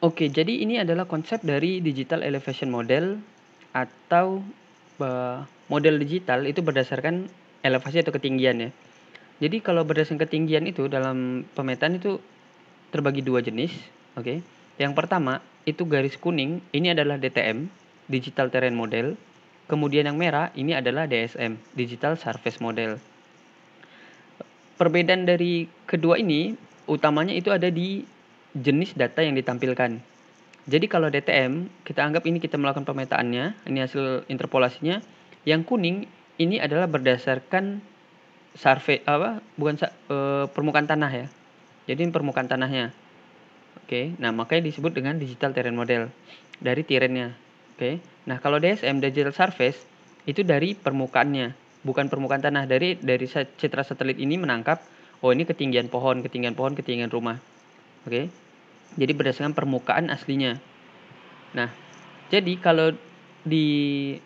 Oke, jadi ini adalah konsep dari digital elevation model atau model digital itu berdasarkan elevasi atau ketinggian ya. Jadi kalau berdasarkan ketinggian itu dalam pemetaan itu terbagi dua jenis, oke. Yang pertama itu garis kuning, ini adalah DTM, Digital Terrain Model. Kemudian yang merah ini adalah DSM, Digital Surface Model. Perbedaan dari kedua ini utamanya itu ada di jenis data yang ditampilkan. Jadi kalau DTM, kita anggap ini kita melakukan pemetaannya, ini hasil interpolasinya. Yang kuning ini adalah berdasarkan survei permukaan tanah ya. Jadi ini permukaan tanahnya. Oke, nah makanya disebut dengan digital terrain model dari terrainnya. Oke. Nah, kalau DSM digital surface itu dari permukaannya, bukan permukaan tanah. Dari citra satelit ini menangkap oh ini ketinggian pohon, ketinggian rumah. Oke. Jadi berdasarkan permukaan aslinya. Nah, jadi kalau di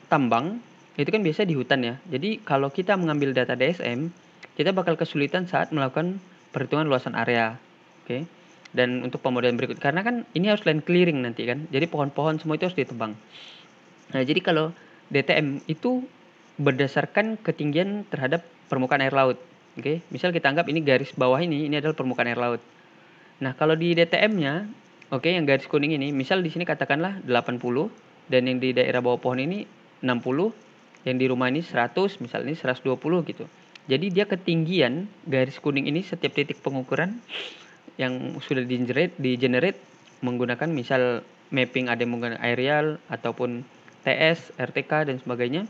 tambang itu kan biasa di hutan ya. Jadi kalau kita mengambil data DSM, kita bakal kesulitan saat melakukan perhitungan luasan area. Oke. Dan untuk pemodelan berikut karena kan ini harus land clearing nanti kan. Jadi pohon-pohon semua itu harus ditebang. Nah, jadi kalau DTM itu berdasarkan ketinggian terhadap permukaan air laut. Oke. Misal kita anggap ini garis bawah ini adalah permukaan air laut. Nah, kalau di DTM-nya, oke, yang garis kuning ini, misal di sini katakanlah 80 dan yang di daerah bawah pohon ini 60, yang di rumah ini 100, misalnya ini 120 gitu. Jadi dia ketinggian garis kuning ini setiap titik pengukuran yang sudah di-generate menggunakan misal mapping ada yang menggunakan aerial ataupun TS, RTK dan sebagainya.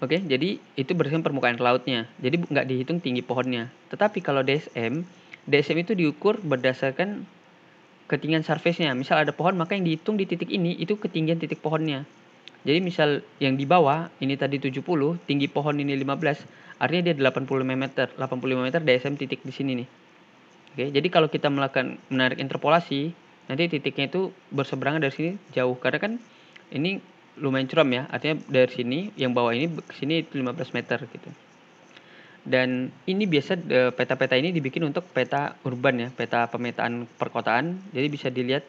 Oke, jadi itu berdasarkan permukaan lautnya. Jadi nggak dihitung tinggi pohonnya. Tetapi kalau DSM itu diukur berdasarkan ketinggian surface-nya. Misal ada pohon, maka yang dihitung di titik ini itu ketinggian titik pohonnya. Jadi misal yang di bawah ini tadi 70, tinggi pohon ini 15, artinya dia 85 meter. 85 meter DSM titik di sini nih. Oke, jadi kalau kita menarik interpolasi, nanti titiknya itu berseberangan dari sini jauh. Karena kan ini lumayan curam ya, artinya dari sini yang bawah ini ke sini 15 meter gitu. Dan ini biasa peta-peta ini dibikin untuk peta urban ya, peta pemetaan perkotaan. Jadi bisa dilihat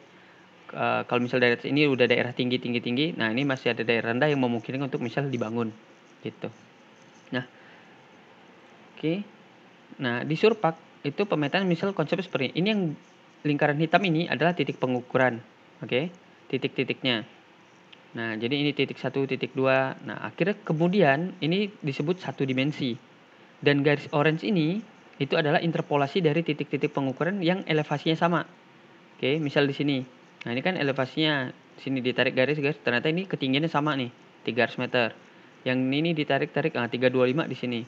kalau misal daerah ini udah daerah tinggi, nah ini masih ada daerah rendah yang memungkinkan untuk misal dibangun gitu. Nah, oke. Nah, di Surpak itu pemetaan misal konsepnya seperti ini. Ini yang lingkaran hitam ini adalah titik pengukuran. Oke, titik-titiknya. Nah, jadi ini titik 1, titik 2. Nah, akhirnya kemudian ini disebut satu dimensi. Dan garis orange ini itu adalah interpolasi dari titik-titik pengukuran yang elevasinya sama. Oke, misal di sini. Nah, ini kan elevasinya sini ditarik garis, ternyata ini ketinggiannya sama nih, 300 meter. Yang ini ditarik-tarik 325 di sini.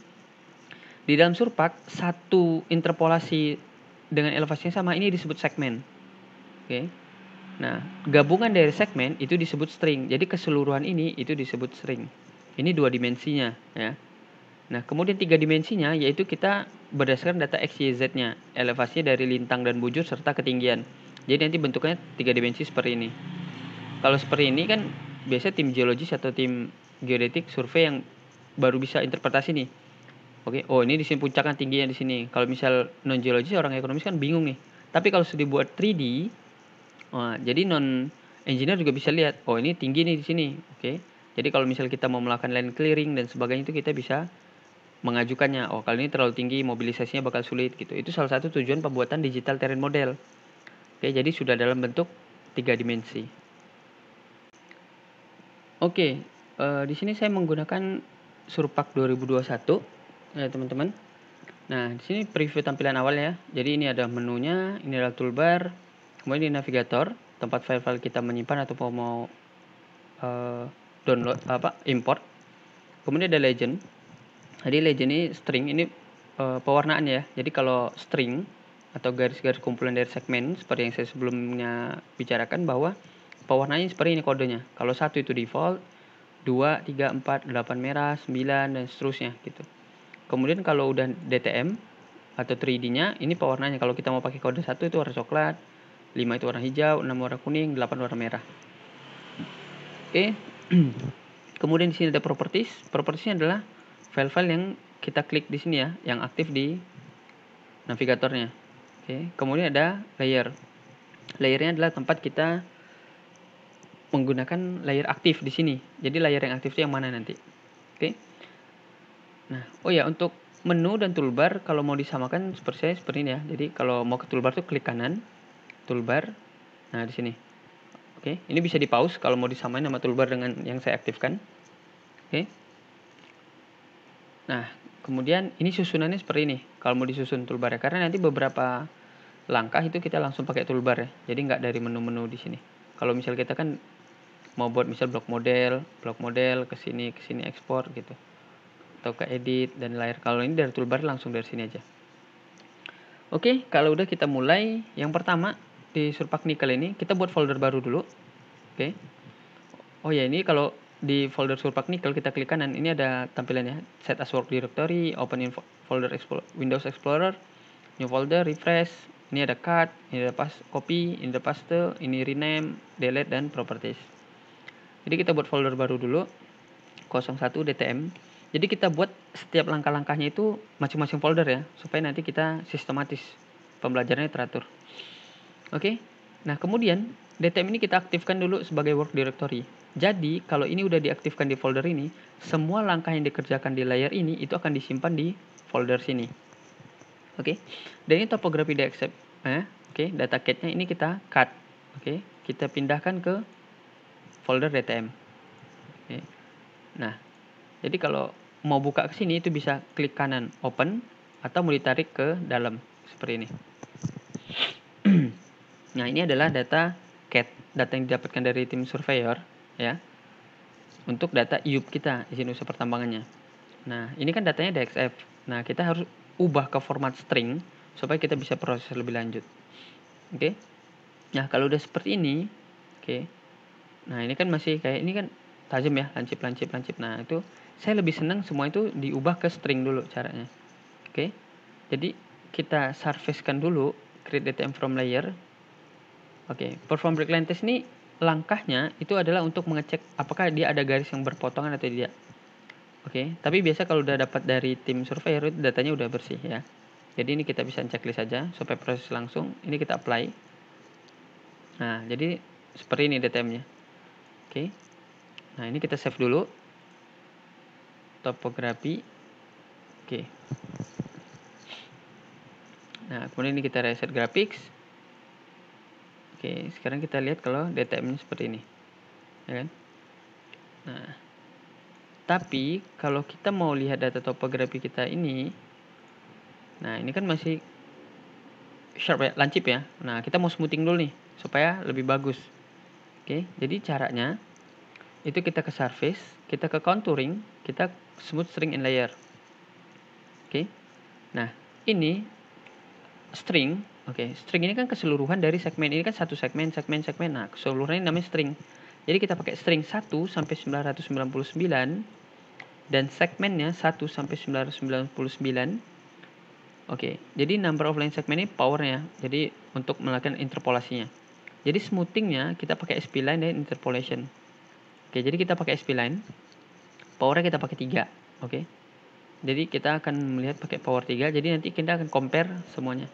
Di dalam Surpak, satu interpolasi dengan elevasinya sama ini disebut segmen. Oke. Nah, gabungan dari segmen itu disebut string. Jadi keseluruhan ini itu disebut string. Ini 2 dimensinya ya. Nah, kemudian 3 dimensinya yaitu kita berdasarkan data X, Y, Z-nya, elevasinya dari lintang dan bujur serta ketinggian. Jadi nanti bentuknya 3 dimensi seperti ini. Kalau seperti ini kan biasanya tim geologis atau tim geodetik survei yang baru bisa interpretasi nih. Oke, oh ini di sini puncaknya tingginya di sini. Kalau misal non geologis orang ekonomis kan bingung nih. Tapi kalau sudah dibuat 3D, jadi non engineer juga bisa lihat, oh ini tinggi nih di sini. Oke. Jadi kalau misal kita mau melakukan land clearing dan sebagainya itu kita bisa mengajukannya. Oh, kali ini terlalu tinggi, mobilisasinya bakal sulit gitu. Itu salah satu tujuan pembuatan digital terrain model. Oke, jadi sudah dalam bentuk 3 dimensi. Oke, di sini saya menggunakan Surpak 2021 ya teman-teman. Nah, di sini preview tampilan awal ya. Jadi ini ada menunya, ini adalah toolbar, kemudian ini navigator, tempat file-file kita menyimpan atau mau download import. Kemudian ada legend. Jadi legend ini string, ini pewarnaan ya. Jadi kalau string atau garis-garis kumpulan dari segmen seperti yang saya sebelumnya bicarakan bahwa pewarnaannya seperti ini kodenya. Kalau 1 itu default, 2, 3, 4, 8 merah, 9 dan seterusnya gitu. Kemudian kalau udah DTM atau 3D-nya, ini pewarnanya. Kalau kita mau pakai kode 1 itu warna coklat, 5 itu warna hijau, 6 warna kuning, 8 warna merah. Oke. Kemudian di sini ada properties. Propertiesnya adalah file-file yang kita klik di sini ya, yang aktif di navigatornya. Oke. Kemudian ada layer. Layernya adalah tempat kita menggunakan layer aktif di sini. Jadi layer yang aktif itu yang mana nanti. Oke. Nah, oh ya, untuk menu dan toolbar kalau mau disamakan seperti ini ya. Jadi kalau mau ke toolbar tuh klik kanan, toolbar. Nah, di sini. Oke, ini bisa di pause kalau mau disamain sama toolbar dengan yang saya aktifkan. Oke. Nah, kemudian ini susunannya seperti ini. Kalau mau disusun toolbar ya, karena nanti beberapa langkah itu kita langsung pakai toolbar ya. Jadi nggak dari menu-menu di sini. Kalau misal kita kan mau buat misal blok model ke sini ekspor gitu. Atau ke edit dan layar. Kalau ini dari toolbar langsung dari sini aja. Oke, kalau udah kita mulai, yang pertama di Surpak Nickel ini kita buat folder baru dulu. Oke. Oh ya, ini kalau di folder Surpak Nickel kita klik kanan, ini ada tampilannya set as work directory, open in folder Windows Explorer, new folder, refresh. Ini ada cut, ini ada copy, ini ada paste, ini rename, delete dan properties. Jadi kita buat folder baru dulu 01 DTM. Jadi kita buat setiap langkah-langkahnya itu masing-masing folder ya, supaya nanti kita sistematis pembelajarannya teratur. Oke. Nah, kemudian DTM ini kita aktifkan dulu sebagai work directory. Jadi, kalau ini udah diaktifkan di folder ini, semua langkah yang dikerjakan di layar ini itu akan disimpan di folder sini. Oke. Dan ini topografi DXF. Oke, data cat-nya ini kita cut. Oke, kita pindahkan ke folder DTM. Oke. Nah, jadi kalau mau buka ke sini itu bisa klik kanan open atau mau ditarik ke dalam seperti ini. Nah, ini adalah data cat, data yang didapatkan dari tim surveyor ya. Untuk data IUP kita, izin usaha pertambangannya. Nah, ini kan datanya DXF. Nah, kita harus ubah ke format string supaya kita bisa proses lebih lanjut. Oke. Nah, kalau udah seperti ini, oke. Nah, ini kan masih kayak ini kan tajam ya, lancip. Nah, itu saya lebih senang semua itu diubah ke string dulu caranya. Oke. Jadi kita surface-kan dulu create DTM from layer. Oke, perform breakline test ini langkahnya itu adalah untuk mengecek apakah dia ada garis yang berpotongan atau tidak. Oke, tapi biasa kalau udah dapat dari tim surveyor itu datanya udah bersih ya. Jadi ini kita bisa checklist saja supaya proses langsung. Ini kita apply. Nah, jadi seperti ini DTM-nya. Oke. Nah, ini kita save dulu. Topografi. Oke. Nah, kemudian ini kita reset graphics. Oke, sekarang kita lihat kalau DTM-nya seperti ini. Ya kan? Nah, tapi kalau kita mau lihat data topografi kita ini, nah ini kan masih sharp ya, lancip ya. Nah, kita mau smoothing dulu nih supaya lebih bagus. Oke, jadi caranya itu kita ke surface, kita ke contouring, kita smooth string and layer. Oke. Nah, ini string. Oke, string ini kan keseluruhan dari segmen. Ini kan satu segmen. Nah, keseluruhan ini namanya string. Jadi kita pakai string 1 sampai 999 dan segmennya 1 sampai 999. Oke, jadi number of line segment ini powernya. Jadi untuk melakukan interpolasinya. Jadi smoothingnya kita pakai SP-line dan interpolation. Oke, jadi kita pakai SP-line. Powernya kita pakai 3. Oke. Jadi kita akan melihat pakai power 3. Jadi nanti kita akan compare semuanya.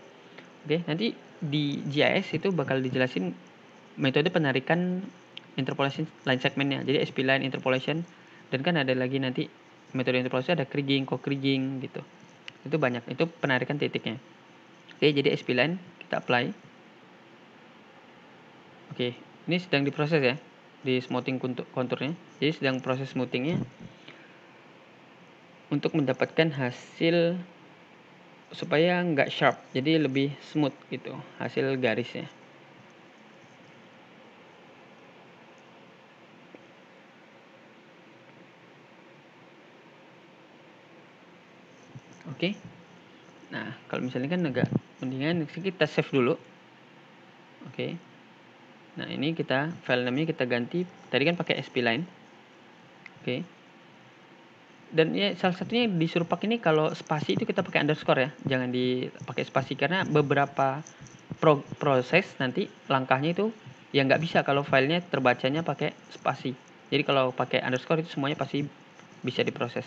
Oke, nanti di GIS itu bakal dijelasin metode penarikan interpolation line segmentnya. Jadi SP line interpolation dan kan ada lagi nanti metode interpolasi ada kriging, co-kriging gitu. Itu banyak. Itu penarikan titiknya. Oke, jadi SP line kita apply. Oke, ini sedang diproses ya di smoothing konturnya. Jadi sedang proses smoothingnya untuk mendapatkan hasil supaya nggak sharp, jadi lebih smooth gitu hasil garisnya. Oke. Nah, kalau misalnya kan agak mendingan kita save dulu. Oke. Nah, ini kita file namanya kita ganti. Tadi kan pakai SP-line. Oke. Dan ya salah satunya di Surpak ini kalau spasi itu kita pakai underscore ya. Jangan dipakai spasi karena beberapa proses nanti langkahnya itu ya nggak bisa kalau filenya terbacanya pakai spasi. Jadi kalau pakai underscore itu semuanya pasti bisa diproses.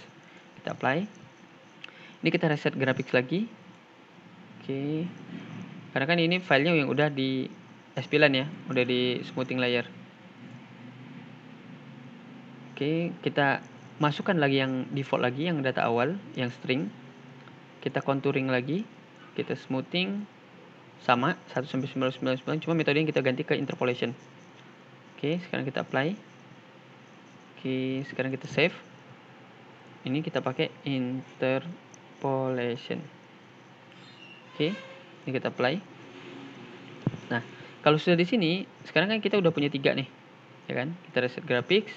Kita apply. Ini kita reset graphics lagi. Oke. Karena kan ini filenya yang udah di S9 ya, udah di smoothing layer. Oke, kita masukkan lagi yang default lagi, yang data awal, yang string. Kita contouring lagi, kita smoothing sama 1/999, cuma metode yang kita ganti ke interpolation. Oke, sekarang kita apply. Oke, sekarang kita save. Ini kita pakai interpolation. Oke, ini kita apply. Nah, kalau sudah di sini, sekarang kan kita udah punya 3 nih, ya kan? Kita reset graphics.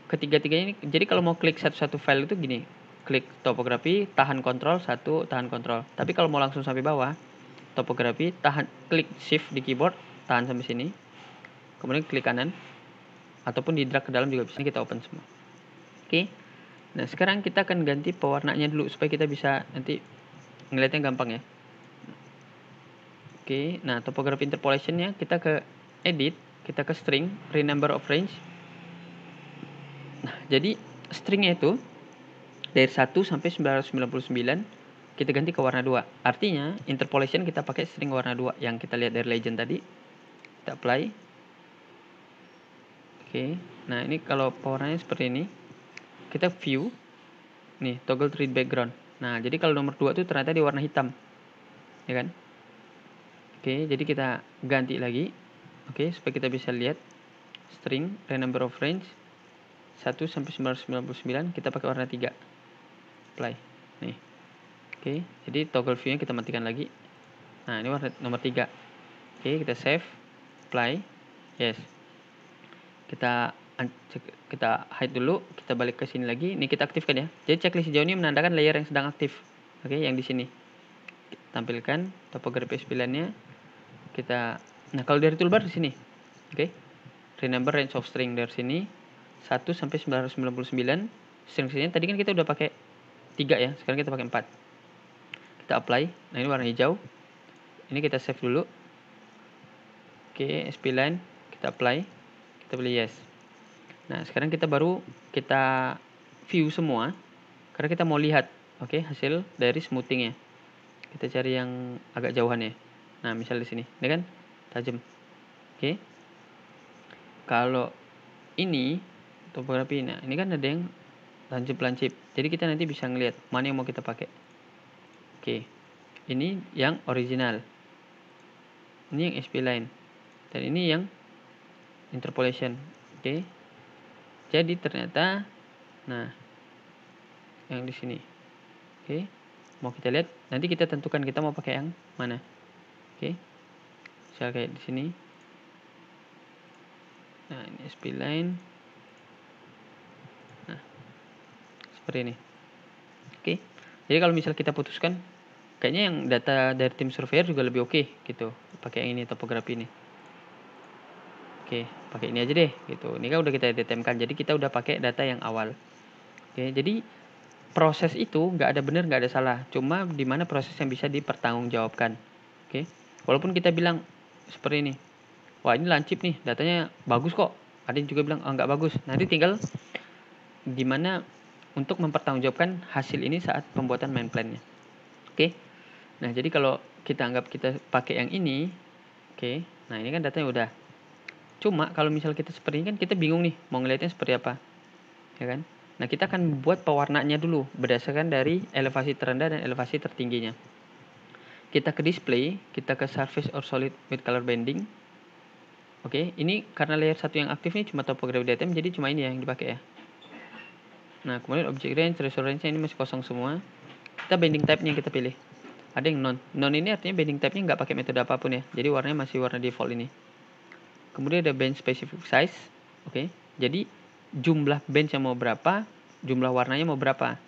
Ketiga-tiganya ini, jadi kalau mau klik satu-satu file itu gini, klik topografi, tahan kontrol, tahan kontrol. Tapi kalau mau langsung sampai bawah, topografi, klik shift di keyboard, tahan sampai sini, kemudian klik kanan, ataupun di drag ke dalam juga bisa. Ini kita open semua. Oke, nah sekarang kita akan ganti pewarnanya dulu, supaya kita bisa nanti ngeliatnya gampang ya. Oke, nah topografi interpolationnya kita ke edit, kita ke string, renumber of range. Nah, jadi stringnya itu dari 1 sampai 999 kita ganti ke warna 2. Artinya interpolation kita pakai string warna 2 yang kita lihat dari legend tadi. Kita apply. Oke, nah ini kalau pewarnanya seperti ini. Kita view. Nih, toggle treat background. Nah, jadi kalau nomor 2 itu ternyata di warna hitam. Ya kan? Oke, jadi kita ganti lagi. Oke, supaya kita bisa lihat string renumber of range 1 sampai 999 kita pakai warna 3. Apply. Nih. Oke, jadi toggle view-nya kita matikan lagi. Nah, ini warna nomor 3. Oke, kita save, apply. Yes. Kita hide dulu, kita balik ke sini lagi. Ini kita aktifkan ya. Jadi checklist hijau ini menandakan layer yang sedang aktif. Oke, yang di sini. Kita tampilkan topografi S9-nya. Nah, kalau dari toolbar di sini. Oke. Renumber range of string dari sini 1 sampai 999. String-stringnya tadi kan kita udah pakai 3 ya, sekarang kita pakai 4. Kita apply. Nah, ini warna hijau. Ini kita save dulu. Oke, S9 kita apply. Kita pilih yes. Nah, sekarang kita view semua karena kita mau lihat hasil dari smoothingnya. Kita cari yang agak jauhan ya. Nah, misal di sini. Ini kan tajam. Oke. Kalau ini topografi, nah ini kan ada yang lancip-lancip. Jadi kita nanti bisa ngelihat mana yang mau kita pakai. Oke. Ini yang original. Ini yang SP-line. Dan ini yang interpolation. Oke. Jadi ternyata nah yang di sini. Oke. Mau kita lihat, nanti kita tentukan kita mau pakai yang mana. Oke. Misal kayak di sini. Nah, ini SP-line. Nah, seperti ini. Oke. Jadi kalau misal kita putuskan, kayaknya yang data dari tim surveyor juga lebih oke gitu. Pakai yang ini, topografi ini. Oke, pakai ini aja deh gitu. Ini kan udah kita DTM-kan. Jadi kita udah pakai data yang awal. Oke, jadi proses itu nggak ada benar, nggak ada salah. Cuma di mana proses yang bisa dipertanggungjawabkan. Oke. Walaupun kita bilang seperti ini. Wah, ini lancip nih, datanya bagus kok. Ada yang juga bilang nggak bagus. Nanti tinggal dimana untuk mempertanggungjawabkan hasil ini saat pembuatan main plan-nya. Oke. Nah, jadi kalau kita anggap kita pakai yang ini, oke. Nah, ini kan datanya udah. Cuma kalau misal kita seperti ini kan kita bingung nih mau ngeliatnya seperti apa. Ya kan? Nah, kita akan buat pewarnanya dulu berdasarkan dari elevasi terendah dan elevasi tertingginya. Kita ke display, kita ke surface or solid with color banding. Oke, ini karena layer 1 yang aktif ini cuma topografi DTM, jadi cuma ini ya yang dipakai ya. Nah, kemudian object range, resource range ini masih kosong semua. Kita banding type-nya yang kita pilih. Ada yang non. Non ini artinya banding type-nya nggak pakai metode apapun ya. Jadi warnanya masih warna default ini. Kemudian ada band specific size. Oke. Jadi jumlah band yang mau berapa, jumlah warnanya mau berapa.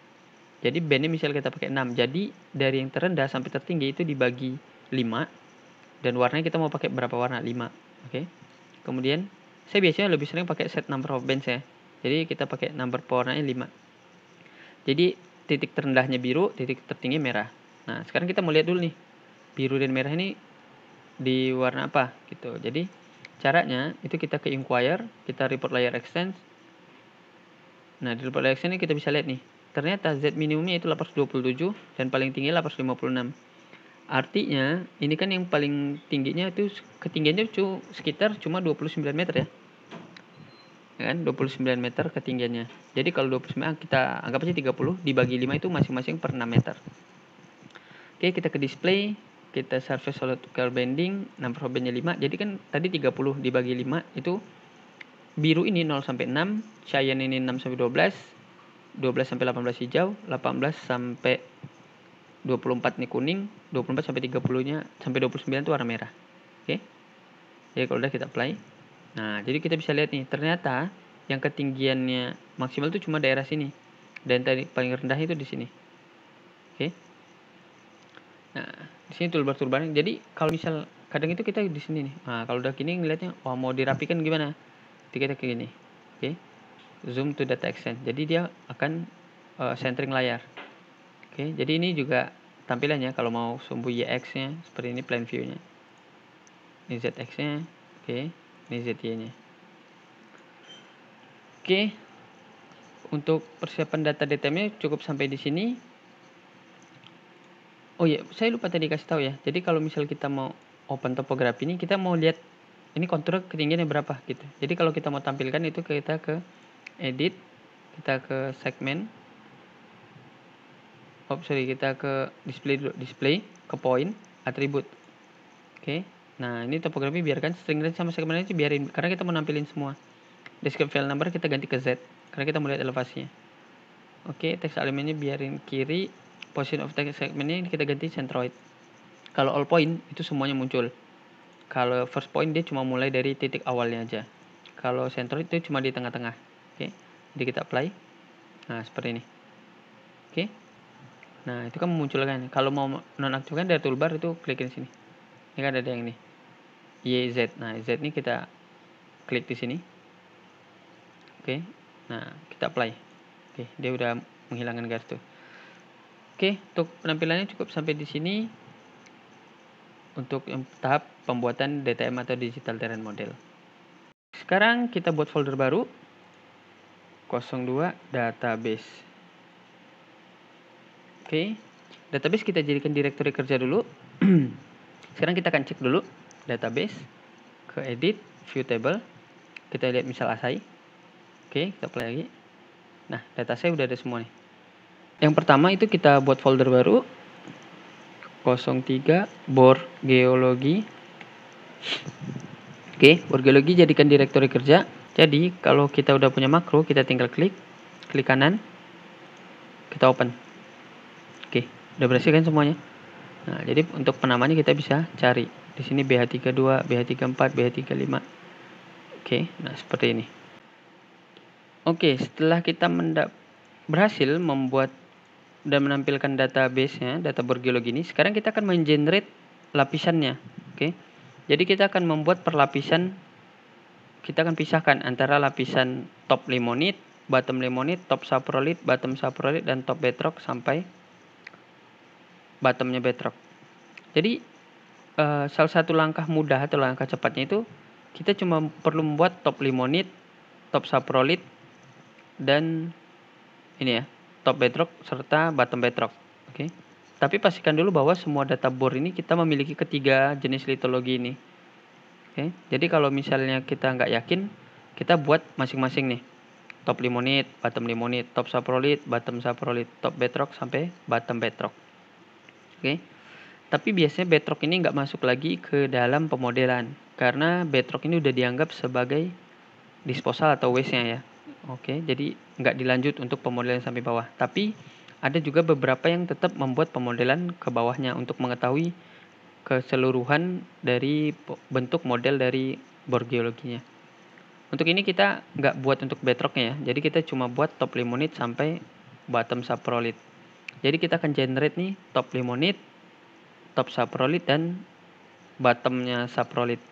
Jadi bandnya misalnya kita pakai 6. Jadi dari yang terendah sampai tertinggi itu dibagi 5. Dan warnanya kita mau pakai berapa warna? 5. Oke. Kemudian saya biasanya lebih sering pakai set number of bands ya. Jadi kita pakai number warnanya 5. Jadi titik terendahnya biru, titik tertinggi merah. Nah, sekarang kita mau lihat dulu nih. Biru dan merah ini di warna apa gitu. Jadi caranya itu kita ke inquire, kita report layer extents. Nah, di report layer extents ini kita bisa lihat nih. Ternyata Z minimumnya itu 827 dan paling tinggi 856. Artinya ini kan yang paling tingginya itu ketinggiannya sekitar cuma 29 meter ya. Kan 29 meter ketinggiannya. Jadi kalau 29 kita anggap aja 30 dibagi 5 itu masing-masing per 6 meter. Oke, kita ke display, kita surface solid curve bending, number of bandnya 5. Jadi kan tadi 30 dibagi 5 itu biru ini 0 sampai 6, cyan ini 6 sampai 12, 12 sampai 18 hijau, 18 sampai 24 nih kuning, 24 sampai 30-nya sampai 29 itu warna merah. Oke. Jadi kalau udah kita apply. Nah, jadi kita bisa lihat nih, ternyata yang ketinggiannya maksimal itu cuma daerah sini. Dan tadi paling rendah itu di sini. Oke. Nah, di sini toolbar-toolbarnya. Jadi kalau misal kadang itu kita di sini nih. Nah, kalau udah gini ngeliatnya, wah mau dirapikan gimana? Jadi kita kayak gini. Oke. Zoom to data extent. Jadi dia akan centering layar. Oke, jadi ini juga tampilannya kalau mau sumbu YX-nya seperti ini plan view-nya. Ini ZX-nya. Oke, ini ZY-nya. Oke. Untuk persiapan data DTM-nya cukup sampai di sini. Oh iya, saya lupa tadi kasih tahu ya. Jadi kalau misal kita mau open topografi ini, kita mau lihat ini kontur ketinggiannya berapa gitu. Jadi kalau kita mau tampilkan itu kita ke edit, kita ke segmen. Kita ke display, ke point, atribut. Oke. Nah, ini topografi biarkan string range sama segmen range biarin karena kita mau nampilin semua. Description file number kita ganti ke Z karena kita mau lihat elevasinya. Oke, text elemennya biarin kiri, position of text segmentnya kita ganti centroid. Kalau all point itu semuanya muncul. Kalau first point dia cuma mulai dari titik awalnya aja. Kalau centroid itu cuma di tengah-tengah. Oke. Jadi kita apply. Nah, seperti ini. Oke. Nah, itu kan memunculkan. Kalau mau nonaktifkan dari toolbar itu klikin sini. Ini kan ada yang ini. YZ. Nah, Z ini kita klik di sini. Oke. Nah, kita apply. Oke, dia udah menghilangkan garis tuh. Oke, untuk penampilannya cukup sampai di sini untuk tahap pembuatan DTM atau Digital Terrain Model. Sekarang kita buat folder baru 02 database. Oke. Database kita jadikan direktori kerja dulu. Sekarang kita akan cek dulu database, ke edit, view table. Kita lihat misal Asai. Oke, kita play lagi. Nah, data saya udah ada semua nih. Yang pertama itu kita buat folder baru 03 bor geologi. Oke, bor geologi jadikan direktori kerja. Jadi kalau kita udah punya makro, kita tinggal klik kanan, kita open. Oke, udah berhasil kan semuanya. Nah, jadi untuk penamanya kita bisa cari di sini BH32, BH34, BH35. Oke, nah seperti ini. Oke, setelah kita berhasil membuat dan menampilkan database-nya, data bor geologi ini, sekarang kita akan mengenerate lapisannya. Oke. Jadi kita akan membuat perlapisan, kita akan pisahkan antara lapisan top limonite, bottom limonite, top saprolite, bottom saprolite, dan top bedrock sampai bottomnya bedrock. Jadi salah satu langkah mudah atau langkah cepatnya itu kita cuma perlu membuat top limonite, top saprolite, dan ini ya, top bedrock serta bottom bedrock. Oke. Tapi pastikan dulu bahwa semua data bor ini kita memiliki ketiga jenis litologi ini. Oke. Jadi kalau misalnya kita nggak yakin, kita buat masing-masing nih. Top limonite, top saprolite, bottom saprolite, top bedrock sampai bottom bedrock. Oke. Tapi biasanya bedrock ini nggak masuk lagi ke dalam pemodelan karena bedrock ini udah dianggap sebagai disposal atau waste-nya ya. Oke, jadi nggak dilanjut untuk pemodelan sampai bawah. Tapi ada juga beberapa yang tetap membuat pemodelan ke bawahnya untuk mengetahui keseluruhan dari bentuk model dari bor geologinya. Untuk ini kita nggak buat untuk bedrocknya ya. Jadi kita cuma buat top limonite sampai bottom saprolite. Jadi kita akan generate nih top limonite, top saprolite, dan bottomnya saprolite.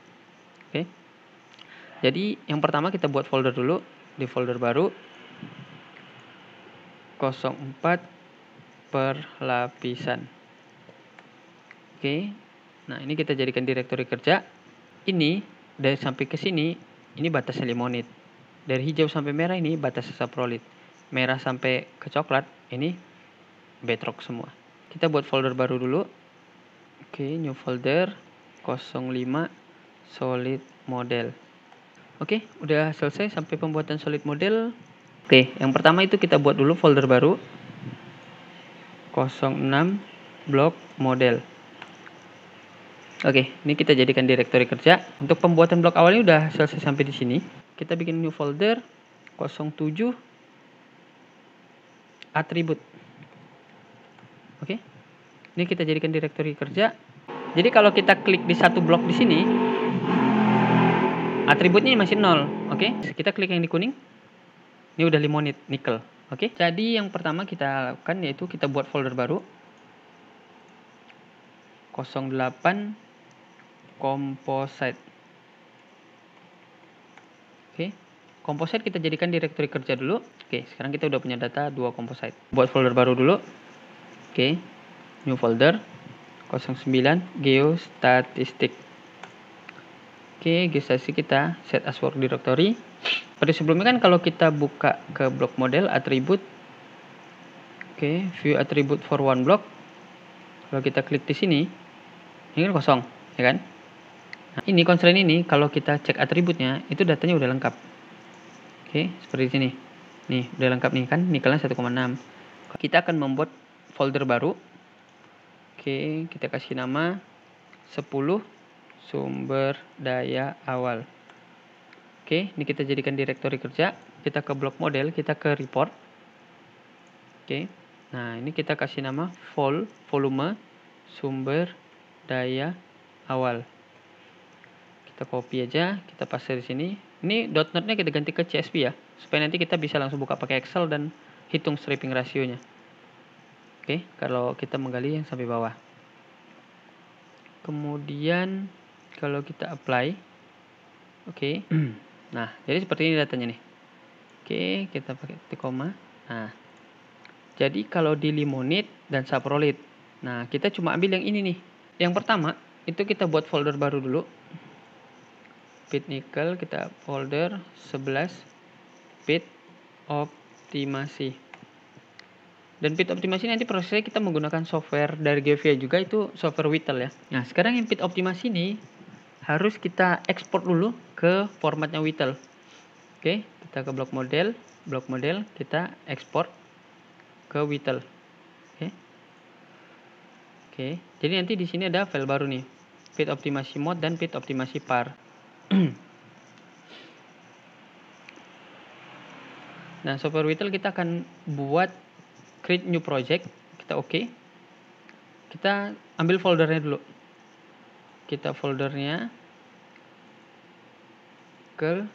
Oke. Jadi yang pertama kita buat folder dulu. Di folder baru 04 per lapisan. Oke. Nah, ini kita jadikan direktori kerja. Ini dari sampai ke sini ini batasnya limonite. Dari hijau sampai merah ini batas saprolite. Merah sampai ke coklat ini bedrock semua. Kita buat folder baru dulu. Oke, new folder 05 solid model. Oke, udah selesai sampai pembuatan solid model. Oke, yang pertama itu kita buat dulu folder baru 06 block model. Oke, ini kita jadikan direktori kerja. Untuk pembuatan blok awalnya udah selesai sampai di sini. Kita bikin new folder 07 atribut. Oke. Ini kita jadikan direktori kerja. Jadi kalau kita klik di satu blok di sini, atributnya masih 0. Oke. Kita klik yang di kuning. Ini udah limonite, nikel. Oke. Jadi yang pertama kita lakukan yaitu kita buat folder baru 08 composite. Oke. Composite kita jadikan direktori kerja dulu. Oke, sekarang kita udah punya data 2 composite. Buat folder baru dulu. Oke. New folder 09 geostatistik. Oke, geostatistik kita set as work directory. Pada sebelumnya kan kalau kita buka ke block model atribut, oke, view atribut for one block. Kalau kita klik di sini, ini kan kosong, ya kan? Nah, ini constraint ini kalau kita cek atributnya itu datanya udah lengkap. Oke, seperti sini. Nih, udah lengkap nih kan, nikelnya 1,6. Kita akan membuat folder baru. Oke, kita kasih nama 10 sumber daya awal. Oke, ini kita jadikan direktori kerja. Kita ke blok model, kita ke report. Oke, nah ini kita kasih nama volume sumber daya awal. Kita copy aja, kita paste di sini. Ini .NET-nya kita ganti ke CSV ya, supaya nanti kita bisa langsung buka pakai Excel dan hitung stripping rasionya. Oke, kalau kita menggali yang sampai bawah. Kemudian kalau kita apply, oke. Nah, jadi seperti ini datanya nih. Oke, kita pakai titik koma. Nah, jadi kalau di limonite dan saprolite, nah kita cuma ambil yang ini nih. Yang pertama itu kita buat folder baru dulu. Pit nickel kita folder 11 pit optimasi. Dan pit optimasi nanti prosesnya kita menggunakan software dari GVA juga, itu software Whittle ya. Nah, sekarang yang pit optimasi ini harus kita ekspor dulu ke formatnya Whittle. Oke, kita ke blok model kita ekspor ke Whittle. Oke, jadi nanti di sini ada file baru nih, pit optimasi mode dan pit optimasi par. Nah, software Whittle kita akan buat create new project. Kita oke. Kita ambil foldernya dulu. Kita foldernya ke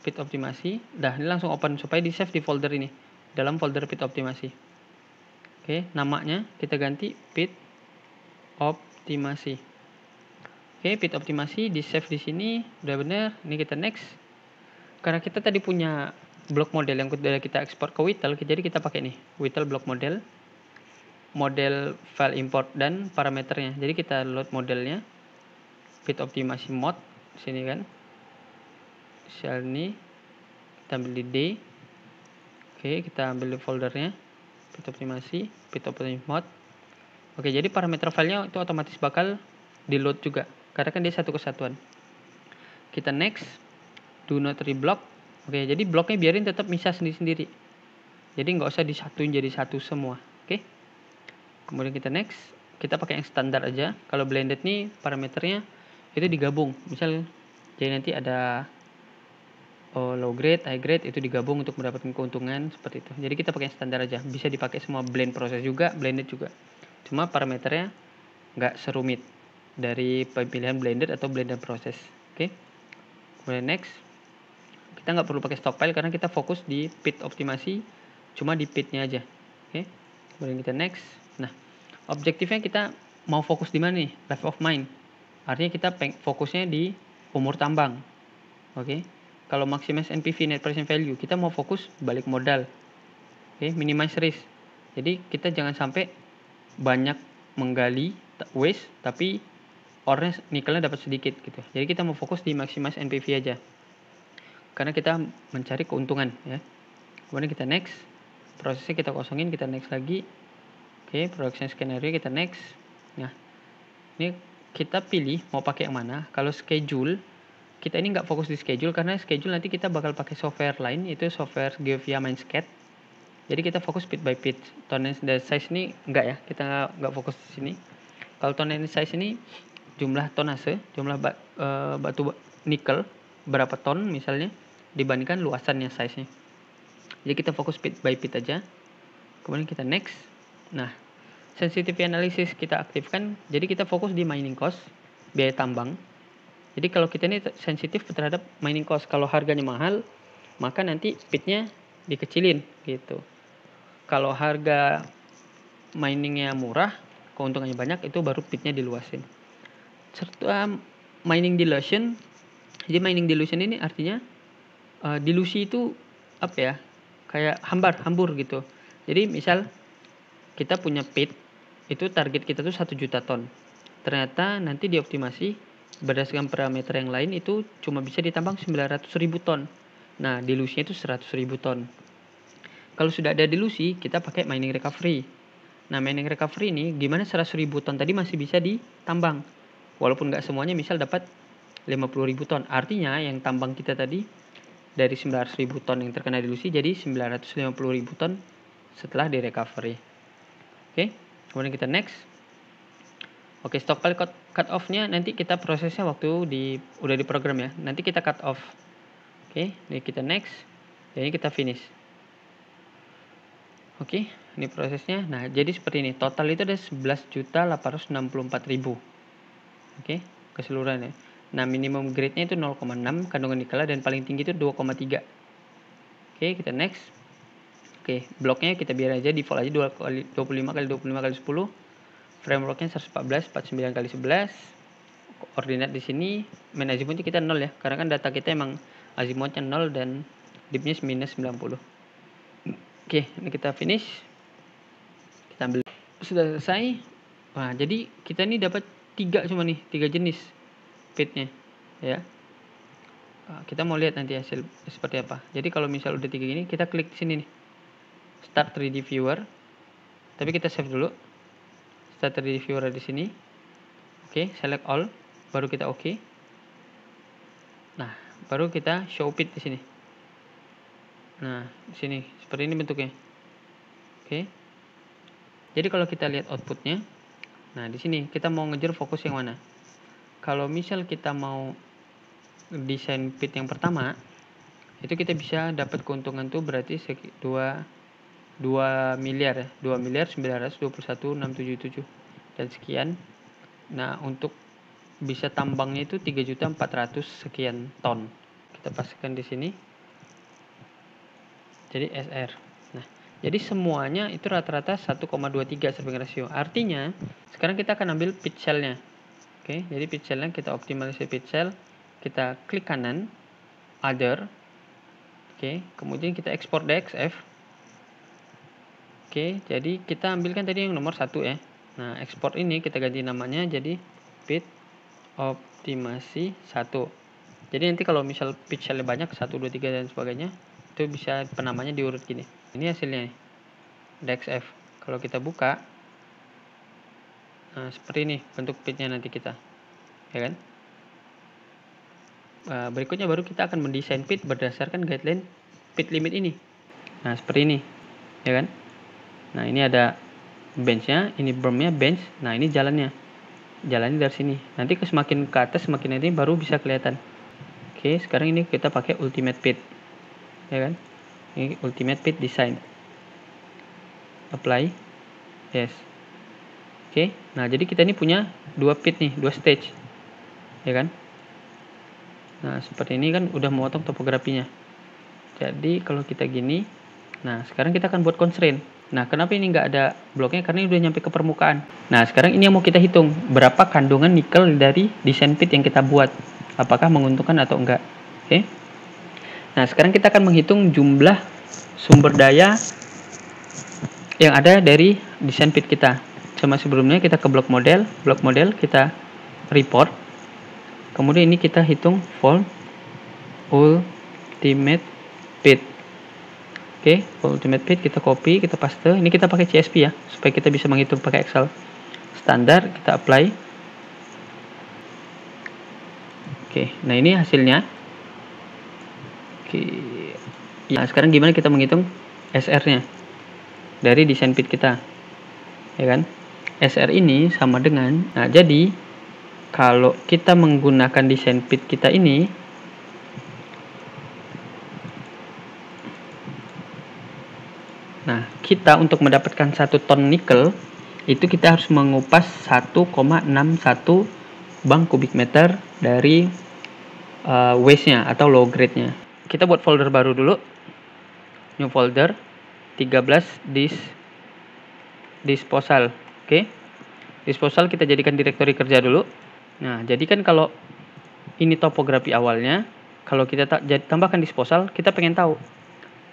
pit optimasi. Dah, ini langsung open supaya di save di folder ini, dalam folder pit optimasi. Oke, namanya kita ganti pit optimasi. Oke, pit optimasi di save di sini udah bener. Ini kita next. Karena kita tadi punya blok model yang sudah kita ekspor ke Whittle, jadi kita pakai nih Whittle blok model file import dan parameternya. Jadi kita load modelnya, pit optimasi mode sini kan, shell ini kita ambil di D. Oke, kita ambil di foldernya pit optimasi mode. Oke, jadi parameter filenya itu otomatis bakal di load juga karena kan dia satu kesatuan. Kita next, do not reblock. Oke, jadi bloknya biarin tetap misah sendiri-sendiri. Jadi nggak usah disatuin jadi satu semua. Oke. Kemudian kita next. Kita pakai yang standar aja. Kalau blended nih parameternya itu digabung. Misal jadi nanti ada low grade, high grade itu digabung untuk mendapatkan keuntungan seperti itu. Jadi kita pakai yang standar aja. Bisa dipakai semua blend proses juga, blended juga. Cuma parameternya nggak serumit dari pemilihan blended atau blended proses. Oke. Kemudian next. Kita nggak perlu pakai stock file karena kita fokus di pit optimasi, cuma di pitnya aja. Oke. Kemudian kita next. Nah, objektifnya kita mau fokus di mana nih? Life of mine. Artinya kita fokusnya di umur tambang. Oke. Kalau maximize NPV net present value, kita mau fokus balik modal. Oke, minimize risk. Jadi kita jangan sampai banyak menggali waste tapi orangnya nikelnya dapat sedikit gitu. Jadi kita mau fokus di maximize NPV aja. Karena kita mencari keuntungan ya. Kemudian kita next, prosesnya kita kosongin, kita next lagi. Oke, production scenario kita next. Nah, Ini kita pilih mau pakai yang mana. Kalau schedule, kita ini nggak fokus di schedule, karena schedule nanti kita bakal pakai software lain, yaitu software Geovia Mindscape. Jadi kita fokus bit by bit. Tone and size ini enggak ya, kita nggak fokus di sini. Kalau tone and size ini jumlah tonase, jumlah batu nikel berapa ton misalnya, dibandingkan luasannya, size-nya. Jadi kita fokus bit by bit aja. Kemudian kita next. Nah, sensitivity analysis kita aktifkan. Jadi kita fokus di mining cost, biaya tambang. Jadi kalau kita ini sensitif terhadap mining cost, kalau harganya mahal, maka nanti bitnya dikecilin gitu. Kalau harga miningnya murah, keuntungannya banyak, itu baru bitnya diluasin. Serta mining dilution. Jadi mining dilution ini artinya dilusi itu apa ya? Kayak hambur gitu. Jadi misal kita punya pit, itu target kita tuh 1 juta ton. Ternyata nanti dioptimasi berdasarkan parameter yang lain itu cuma bisa ditambang 900.000 ton. Nah, dilusinya itu 100.000 ton. Kalau sudah ada dilusi, kita pakai mining recovery. Nah, mining recovery ini gimana 100.000 ton tadi masih bisa ditambang. Walaupun nggak semuanya, misal dapat 50.000 ton. Artinya yang tambang kita tadi dari 900.000 ton yang terkena dilusi jadi 950.000 ton setelah di recovery. Oke, kemudian kita next. Oke, stockpile cut off-nya nanti kita prosesnya waktu udah di program ya. Nanti kita cut off. Oke, ini kita next. Dan ini kita finish. Oke, ini prosesnya. Nah, jadi seperti ini. Total itu ada 11.864.000. Oke, keseluruhan ya. Nah, minimum grade-nya itu 0,6 kandungan nikel, dan paling tinggi itu 2,3. Oke, kita next. Oke, bloknya kita biar aja default aja 25 kali 25 kali 10. Frameworknya 114 49 kali 11. Koordinat di sini main azimutnya kita 0 ya, karena kan data kita emang azimutnya 0 dan dipnya minus 90. Oke, ini kita finish. Kita ambil. Sudah selesai. Nah, jadi kita ini dapat 3 jenis pitnya ya. Kita mau lihat nanti hasil seperti apa. Jadi kalau misal udah 3 gini, kita klik sini nih, Start 3D Viewer. Tapi kita save dulu. Start 3D Viewer di sini. Oke, select all, baru kita oke. Nah, baru kita show pit di sini. Nah, di sini seperti ini bentuknya. Oke. Jadi kalau kita lihat outputnya, nah di sini kita mau ngejar fokus yang mana. Kalau misal kita mau desain pit yang pertama, itu kita bisa dapat keuntungan tuh berarti 2 miliar ya, 2 miliar 921.677 dan sekian. Nah, untuk bisa tambangnya itu 3.400 sekian ton. Kita pastikan di sini. Jadi SR. Nah, jadi semuanya itu rata-rata 1,23 surveying ratio. Artinya, sekarang kita akan ambil pit cell-nya. Oke, jadi pit cell-nya kita optimalisasi pit cell. Kita klik kanan, other. Oke, kemudian kita ekspor DXF. Oke, jadi kita ambilkan tadi yang nomor 1 ya. Nah, ekspor ini kita ganti namanya jadi pit optimasi 1. Jadi nanti kalau misal pit cell-nya banyak, 1, 2, 3 dan sebagainya, itu bisa penamanya diurut gini. Ini hasilnya nih, DXF. Kalau kita buka, nah seperti ini bentuk pitnya nanti kita, ya kan. Berikutnya baru kita akan mendesain pit berdasarkan guideline pit limit ini. Nah seperti ini, ya kan. Nah ini ada benchnya, ini bermnya bench. Nah ini jalannya dari sini. Nanti semakin ke atas semakin nanti baru bisa kelihatan. Oke, sekarang ini kita pakai ultimate pit, ya kan. Ini ultimate pit design. Apply. Yes. Oke. Nah, jadi kita ini punya 2 pit nih, 2 stage. Ya kan? Nah, seperti ini kan udah memotong topografinya. Jadi kalau kita gini, nah sekarang kita akan buat constraint. Nah, kenapa ini nggak ada bloknya? Karena ini udah nyampe ke permukaan. Nah, sekarang ini yang mau kita hitung, berapa kandungan nikel dari desain pit yang kita buat. Apakah menguntungkan atau enggak. Oke. Nah, sekarang kita akan menghitung jumlah sumber daya yang ada dari desain pit kita. Sama sebelumnya kita ke blok model kita report. Kemudian ini kita hitung for ultimate pit. Oke, ultimate pit kita copy, kita paste. Ini kita pakai CSV ya, supaya kita bisa menghitung pakai Excel. Standar kita apply. Oke, nah ini hasilnya. Oke, nah sekarang gimana kita menghitung SR-nya dari desain pit kita, ya kan? SR ini sama dengan, nah jadi kalau kita menggunakan desain pit kita ini, nah kita untuk mendapatkan 1 ton nikel itu kita harus mengupas 1,61 bang kubik meter dari waste-nya atau low grade-nya. Kita buat folder baru dulu, new folder 13 disposal. Oke, disposal kita jadikan direktori kerja dulu. Nah jadi kan kalau ini topografi awalnya, kalau kita tambahkan disposal, kita pengen tahu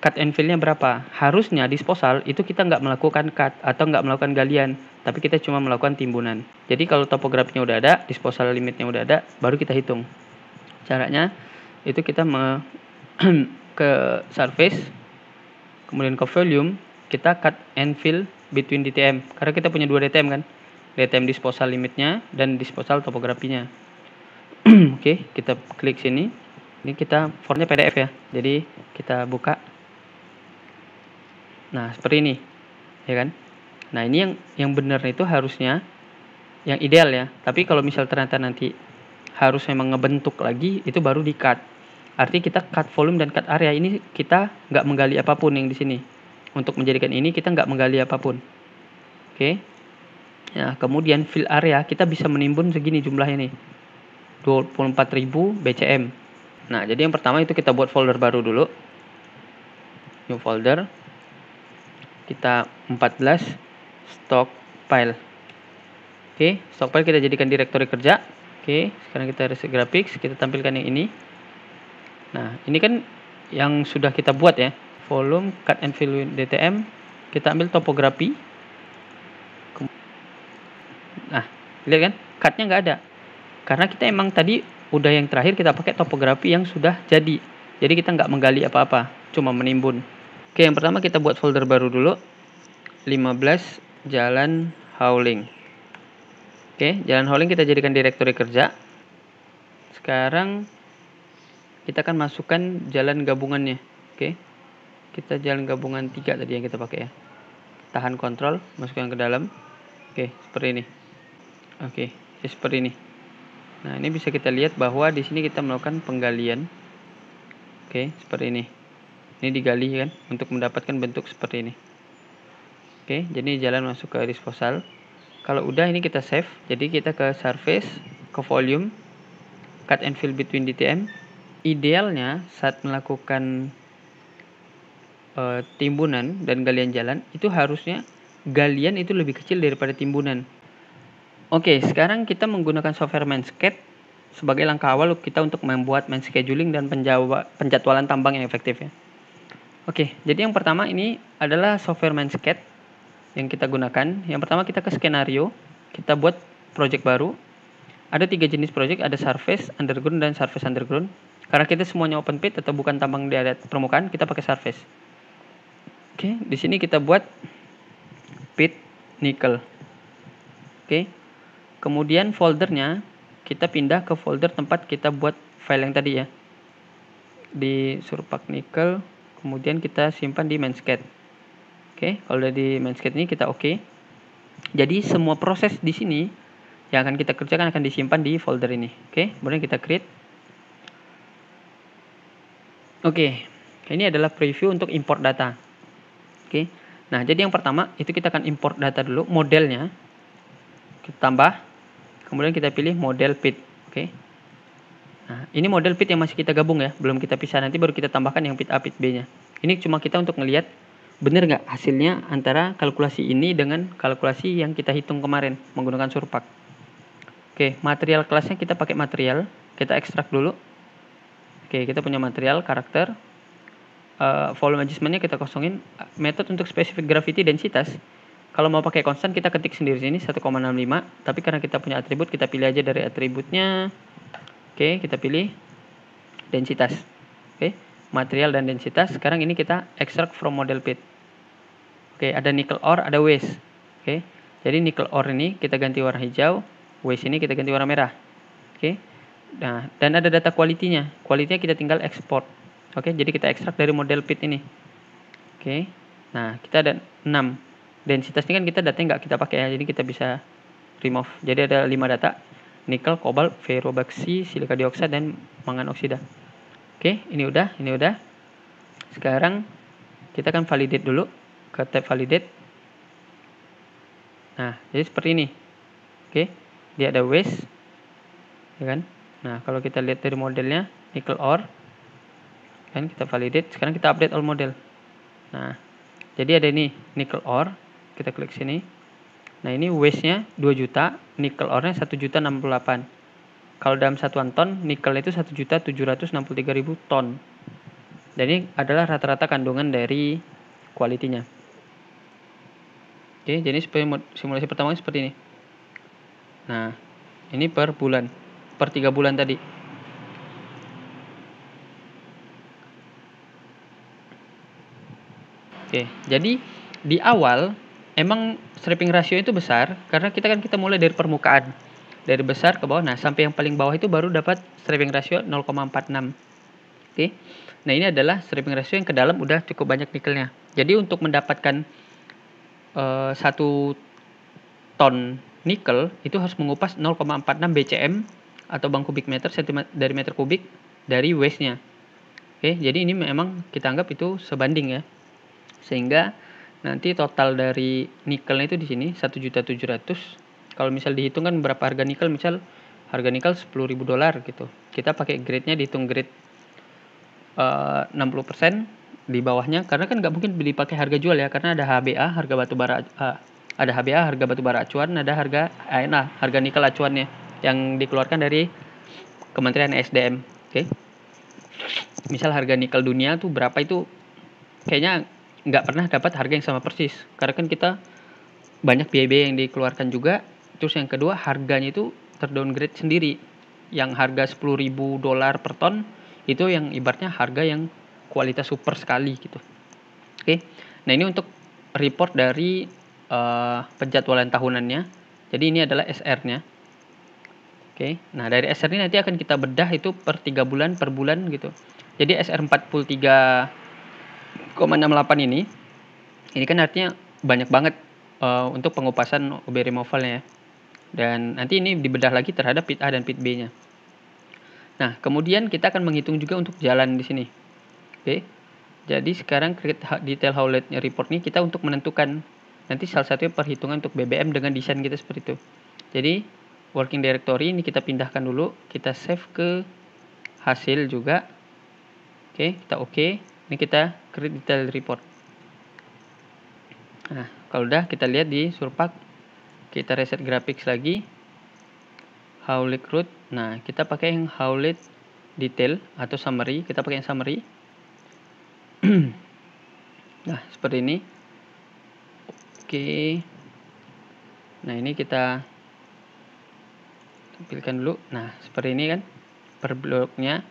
cut and fill-nya berapa. Harusnya disposal itu kita nggak melakukan cut atau nggak melakukan galian, tapi kita cuma melakukan timbunan. Jadi kalau topografinya udah ada, disposal limitnya udah ada, baru kita hitung. Caranya itu kita ke surface, kemudian ke volume, kita cut and fill between DTM. Karena kita punya 2 DTM kan, DTM disposal limitnya dan disposal topografinya. Oke, kita klik sini. Ini kita formatnya PDF ya, jadi kita buka. Nah seperti ini, ya kan? Nah ini yang benar itu harusnya yang ideal ya. Tapi kalau misal ternyata nanti harus memang ngebentuk lagi, itu baru di cut. Artinya kita cut volume dan cut area ini kita nggak menggali apapun yang di sini. Untuk menjadikan ini kita nggak menggali apapun. Oke. Nah kemudian fill area kita bisa menimbun segini jumlahnya nih, 24.000 BCM. Nah jadi yang pertama itu kita buat folder baru dulu, new folder, kita 14 stockpile. Oke, stockpile kita jadikan direktori kerja. Oke, sekarang kita reset graphics, kita tampilkan yang ini. Nah ini kan yang sudah kita buat ya, volume, cut and fill DTM, kita ambil topografi. Nah lihat kan, cutnya nggak ada, karena kita emang tadi udah yang terakhir kita pakai topografi yang sudah jadi kita nggak menggali apa-apa, cuma menimbun. Oke, yang pertama kita buat folder baru dulu, 15 jalan hauling. Oke, jalan hauling kita jadikan direktori kerja. Sekarang kita akan masukkan jalan gabungannya. Oke, kita jalan gabungan 3 tadi yang kita pakai ya. Tahan kontrol, masukkan ke dalam. Oke, seperti ini. Oke, seperti ini. Nah ini bisa kita lihat bahwa di sini kita melakukan penggalian. Oke, seperti ini. Ini digali kan untuk mendapatkan bentuk seperti ini. Oke, jadi jalan masuk ke disposal. Kalau udah ini kita save. Jadi kita ke surface, ke volume, cut and fill between DTM. Idealnya saat melakukan timbunan dan galian jalan itu harusnya galian itu lebih kecil daripada timbunan. Oke, sekarang kita menggunakan software Manscaped sebagai langkah awal kita untuk membuat main scheduling dan penjadwalan tambang yang efektif ya. Oke, jadi yang pertama ini adalah software Manscaped yang kita gunakan. Yang pertama kita ke skenario, kita buat project baru. Ada 3 jenis project, ada surface, underground, dan surface underground. Karena kita semuanya open pit atau bukan tambang di area permukaan, kita pakai surface. Oke, di sini kita buat pit nickel. Oke. Kemudian foldernya kita pindah ke folder tempat kita buat file yang tadi ya, di Surpak Nickel. Kemudian kita simpan di Manscaped. Oke, kalau udah di Manscaped ini kita oke. Jadi semua proses di sini yang akan kita kerjakan akan disimpan di folder ini. Oke, kemudian kita create. Oke, ini adalah preview untuk import data. Oke, nah jadi yang pertama itu kita akan import data dulu, modelnya kita tambah. Kemudian kita pilih model pit. Oke. Nah, ini model pit yang masih kita gabung ya, belum kita pisah, nanti baru kita tambahkan yang pit A, pit B-nya. Ini cuma kita untuk ngelihat benar nggak hasilnya antara kalkulasi ini dengan kalkulasi yang kita hitung kemarin menggunakan Surpak. Oke, material kelasnya kita pakai material, kita ekstrak dulu. Oke, kita punya material, karakter, volume adjustment-nya kita kosongin, metode untuk spesifik gravity densitas. Kalau mau pakai konstan kita ketik sendiri sini 1,65, tapi karena kita punya atribut kita pilih aja dari atributnya. Oke, kita pilih densitas. Oke, material dan densitas. Sekarang ini kita extract from model pit. Oke, ada nickel ore, ada waste. Oke, jadi nickel ore ini kita ganti warna hijau, waste ini kita ganti warna merah. Oke, Nah, dan ada data quality-nya. Quality-nya kita tinggal export. Oke, jadi kita ekstrak dari model PIT ini. Oke. Nah, kita ada 6. Densitasnya kan kita datanya nggak kita pakai ya, jadi kita bisa remove. Jadi ada 5 data. Nikel, kobalt, ferrobaksi, silika dioksida, dan mangan oksida. Oke, ini udah. Sekarang kita akan validate dulu ke tab validate. Nah, jadi seperti ini. Oke, dia ada waste, ya kan? Nah, kalau kita lihat dari modelnya nickel ore, kan kita validate. Sekarang kita update all model. Nah, jadi ada ini nickel ore, kita klik sini. Nah, ini waste-nya 2 juta, nickel ore-nya 1.068. Kalau dalam satuan ton, nikel itu 1.763.000 ton. Dan ini adalah rata-rata kandungan dari quality-nya. Oke, jadi simulasi pertama seperti ini. Nah, ini per bulan, per 3 bulan tadi. Oke, jadi di awal emang stripping ratio itu besar karena kita mulai dari permukaan, dari besar ke bawah. Nah, sampai yang paling bawah itu baru dapat stripping ratio 0,46. Oke. Nah, ini adalah stripping ratio yang ke dalam udah cukup banyak nikelnya. Jadi untuk mendapatkan 1 ton nikel itu harus mengupas 0,46 BCM atau bang kubik meter dari meter kubik dari waste-nya. Oke, jadi ini memang kita anggap itu sebanding ya. Sehingga nanti total dari nikelnya itu di sini 1.700.000. Kalau misal dihitung kan berapa harga nikel, misal harga nikel $10.000 gitu. Kita pakai grade-nya, dihitung grade 60% di bawahnya, karena kan nggak mungkin beli pakai harga jual ya, karena ada HBA, harga batu bara, ada HBA harga batu bara acuan, ada harga harga nikel acuannya yang dikeluarkan dari Kementerian SDM. Oke. Misal harga nikel dunia tuh berapa, itu kayaknya nggak pernah dapat harga yang sama persis, karena kan kita banyak biaya yang dikeluarkan juga. Terus yang kedua, harganya itu terdowngrade sendiri. Yang harga $10.000 per ton itu yang ibaratnya harga yang kualitas super sekali gitu. Oke. Nah, ini untuk report dari penjadwalan tahunannya. Jadi ini adalah SR-nya. Oke. Nah, dari SR ini nanti akan kita bedah itu per 3 bulan, per bulan gitu. Jadi SR 43,68 ini kan artinya banyak banget untuk pengupasan OB removalnya ya. Dan nanti ini dibedah lagi terhadap pit A dan pit B-nya. Nah, kemudian kita akan menghitung juga untuk jalan di sini. Oke. Jadi sekarang create detail hauletnya report nih kita untuk menentukan nanti salah satunya perhitungan untuk BBM dengan desain kita seperti itu. Jadi working directory ini kita pindahkan dulu, kita save ke hasil juga. Oke, kita oke. Ini kita create detail report. Nah, kalau udah kita lihat di Surpak, kita reset graphics lagi. Haulet root. Nah, kita pakai yang haulet detail atau summary. Kita pakai yang summary. Nah, seperti ini. Oke. Nah, ini kita tampilkan dulu. Nah, seperti ini kan per bloknya.